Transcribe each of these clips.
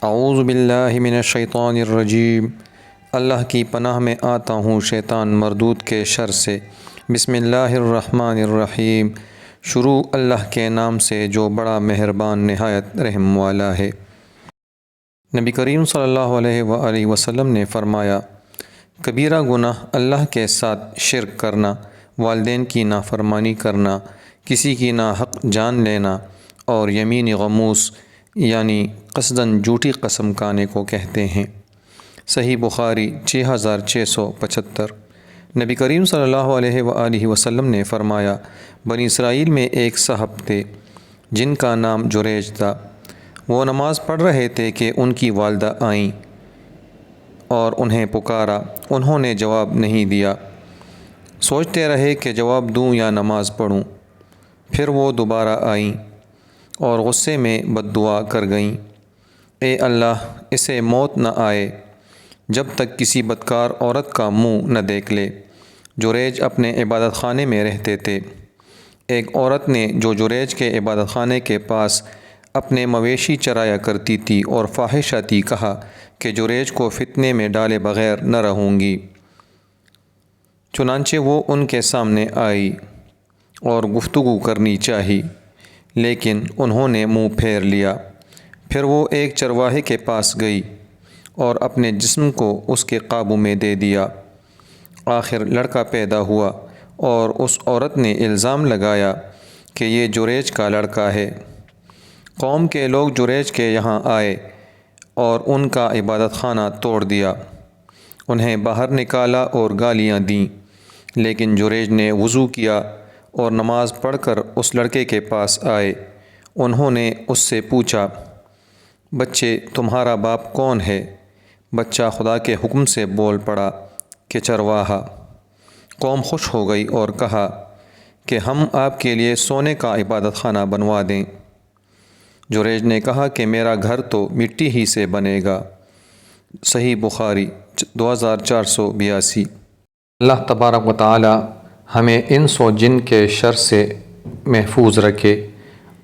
اعوذ باللہ من الشیطان الرجیم۔ اللہ کی پناہ میں آتا ہوں شیطان مردود کے شر سے۔ بسم اللہ الرحمن الرحیم۔ شروع اللہ کے نام سے جو بڑا مہربان نہایت رحم والا ہے۔ نبی کریم صلی اللہ علیہ وآلہ وسلم نے فرمایا، کبیرہ گناہ اللہ کے ساتھ شرک کرنا، والدین کی نافرمانی کرنا، کسی کی ناحق جان لینا اور یمین غموس یعنی قصداً جھوٹی قسم کھانے کو کہتے ہیں۔ صحیح بخاری 6675۔ نبی کریم صلی اللہ علیہ وآلہ وسلم نے فرمایا، بنی اسرائیل میں ایک صاحب تھے جن کا نام جریج تھا۔ وہ نماز پڑھ رہے تھے کہ ان کی والدہ آئیں اور انہیں پکارا۔ انہوں نے جواب نہیں دیا۔ سوچتے رہے کہ جواب دوں یا نماز پڑھوں۔ پھر وہ دوبارہ آئیں اور غصے میں بد دعا کر گئیں، اے اللہ اسے موت نہ آئے جب تک کسی بدکار عورت کا منہ نہ دیکھ لے۔ جریج اپنے عبادت خانے میں رہتے تھے۔ ایک عورت نے جو جریج کے عبادت خانے کے پاس اپنے مویشی چرایا کرتی تھی اور فاحشہ تھی، کہا کہ جریج کو فتنے میں ڈالے بغیر نہ رہوں گی۔ چنانچہ وہ ان کے سامنے آئی اور گفتگو کرنی چاہی، لیکن انہوں نے منہ پھیر لیا۔ پھر وہ ایک چرواہے کے پاس گئی اور اپنے جسم کو اس کے قابو میں دے دیا۔ آخر لڑکا پیدا ہوا اور اس عورت نے الزام لگایا کہ یہ جریج کا لڑکا ہے۔ قوم کے لوگ جریج کے یہاں آئے اور ان کا عبادت خانہ توڑ دیا، انہیں باہر نکالا اور گالیاں دیں، لیکن جریج نے وضو کیا اور نماز پڑھ کر اس لڑکے کے پاس آئے۔ انہوں نے اس سے پوچھا، بچے تمہارا باپ کون ہے؟ بچہ خدا کے حکم سے بول پڑا کہ چرواہا۔ قوم خوش ہو گئی اور کہا کہ ہم آپ کے لیے سونے کا عبادت خانہ بنوا دیں۔ جریج نے کہا کہ میرا گھر تو مٹی ہی سے بنے گا۔ صحیح بخاری 2482۔ اللہ تبارک و تعالی ہمیں انس و جن کے شر سے محفوظ رکھے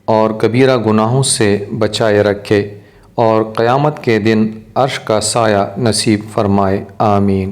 اور کبیرہ گناہوں سے بچائے رکھے اور قیامت کے دن عرش کا سایہ نصیب فرمائے، آمین۔